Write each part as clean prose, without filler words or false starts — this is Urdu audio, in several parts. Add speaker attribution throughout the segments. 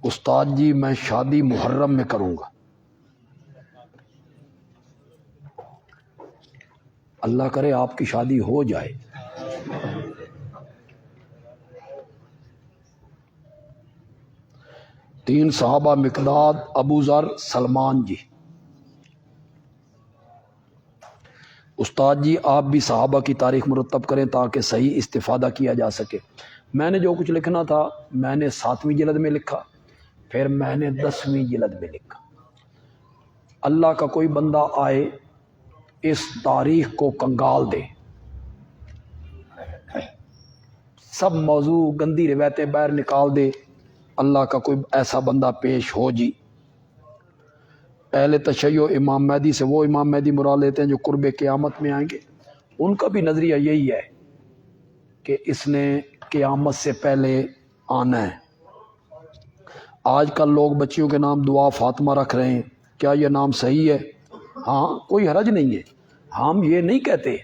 Speaker 1: استاد جی میں شادی محرم میں کروں گا، اللہ کرے آپ کی شادی ہو جائے۔ تین صحابہ مقداد، ابو ذر، سلمان جی۔ استاد جی آپ بھی صحابہ کی تاریخ مرتب کریں تاکہ صحیح استفادہ کیا جا سکے۔ میں نے جو کچھ لکھنا تھا میں نے 7ویں جلد میں لکھا، پھر میں نے 10ویں جلد میں لکھا۔ اللہ کا کوئی بندہ آئے اس تاریخ کو کنگال دے، سب موضوع گندی روایتیں باہر نکال دے، اللہ کا کوئی ایسا بندہ پیش ہو جی۔ اہل تشیع امام مہدی سے وہ امام مہدی مراد لیتے ہیں جو قرب قیامت میں آئیں گے، ان کا بھی نظریہ یہی ہے کہ اس نے قیامت سے پہلے آنا ہے۔ آج کل لوگ بچیوں کے نام دعا فاطمہ رکھ رہے ہیں، کیا یہ نام صحیح ہے؟ ہاں کوئی حرج نہیں ہے، ہم یہ نہیں کہتے۔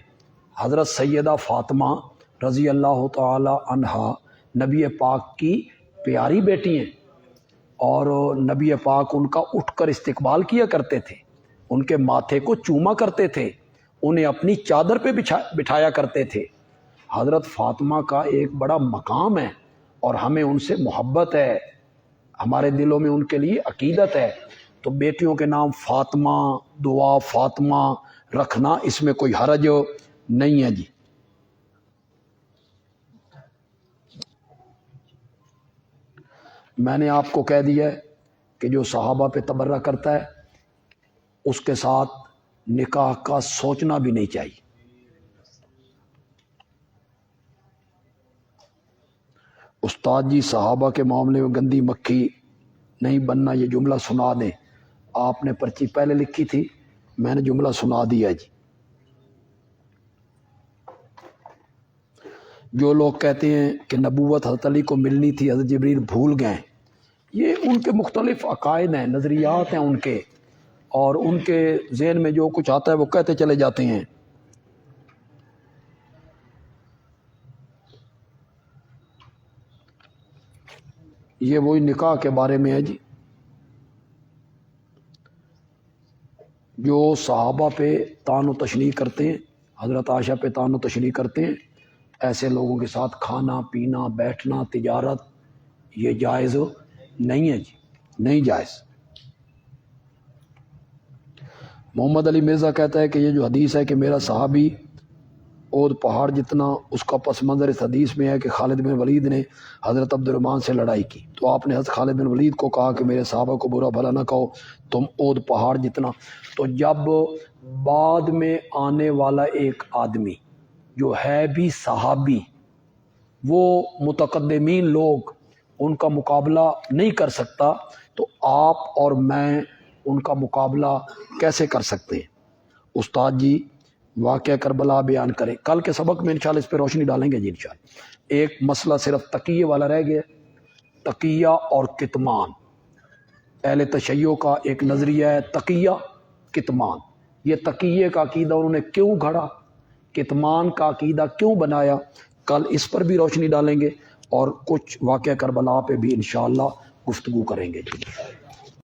Speaker 1: حضرت سیدہ فاطمہ رضی اللہ تعالی عنہا نبی پاک کی پیاری بیٹی ہیں، اور نبی پاک ان کا اٹھ کر استقبال کیا کرتے تھے، ان کے ماتھے کو چوما کرتے تھے، انہیں اپنی چادر پہ بٹھایا کرتے تھے۔ حضرت فاطمہ کا ایک بڑا مقام ہے اور ہمیں ان سے محبت ہے، ہمارے دلوں میں ان کے لیے عقیدت ہے، تو بیٹیوں کے نام فاطمہ، دعا فاطمہ رکھنا اس میں کوئی حرج نہیں ہے جی۔ میں نے آپ کو کہہ دیا ہے کہ جو صحابہ پہ تبرہ کرتا ہے اس کے ساتھ نکاح کا سوچنا بھی نہیں چاہیے۔ استاد جی صحابہ کے معاملے میں گندی مکھی نہیں بننا، یہ جملہ سنا دیں۔ آپ نے پرچی پہلے لکھی تھی، میں نے جملہ سنا دیا جی۔ جو لوگ کہتے ہیں کہ نبوت حضرت علی کو ملنی تھی، حضرت جبریل بھول گئے، یہ ان کے مختلف عقائد ہیں، نظریات ہیں ان کے، اور ان کے ذہن میں جو کچھ آتا ہے وہ کہتے چلے جاتے ہیں۔ یہ وہی نکاح کے بارے میں ہے جی، جو صحابہ پہ طعن و تشنیع کرتے ہیں، حضرت عائشہ پہ طعن و تشنیع کرتے ہیں، ایسے لوگوں کے ساتھ کھانا پینا بیٹھنا تجارت یہ جائز نہیں ہے جی، نہیں جائز۔ محمد علی مرزا کہتا ہے کہ یہ جو حدیث ہے کہ میرا صحابی اود پہاڑ جتنا، اس کا پس منظر اس حدیث میں ہے کہ خالد بن ولید نے حضرت عبد الرحمن سے لڑائی کی، تو آپ نے حضرت خالد بن ولید کو کہا کہ میرے صحابہ کو برا بھلا نہ کہو، تم اود پہاڑ جتنا۔ تو جب بعد میں آنے والا ایک آدمی جو ہے بھی صحابی، وہ متقدمین لوگ ان کا مقابلہ نہیں کر سکتا، تو آپ اور میں ان کا مقابلہ کیسے کر سکتے ہیں؟ استاد جی واقعہ کربلا بیان کریں، کل کے سبق میں انشاءاللہ اس پہ روشنی ڈالیں گے جی انشاءاللہ۔ ایک مسئلہ صرف تقیہ والا رہ گیا، تقیہ اور کتمان۔ اہل تشیع کا ایک نظریہ ہے تقیہ کتمان، یہ تقیہ کا عقیدہ انہوں نے کیوں گھڑا، کتمان کا عقیدہ کیوں بنایا، کل اس پر بھی روشنی ڈالیں گے، اور کچھ واقعہ کربلا پہ بھی انشاءاللہ گفتگو کریں گے جی۔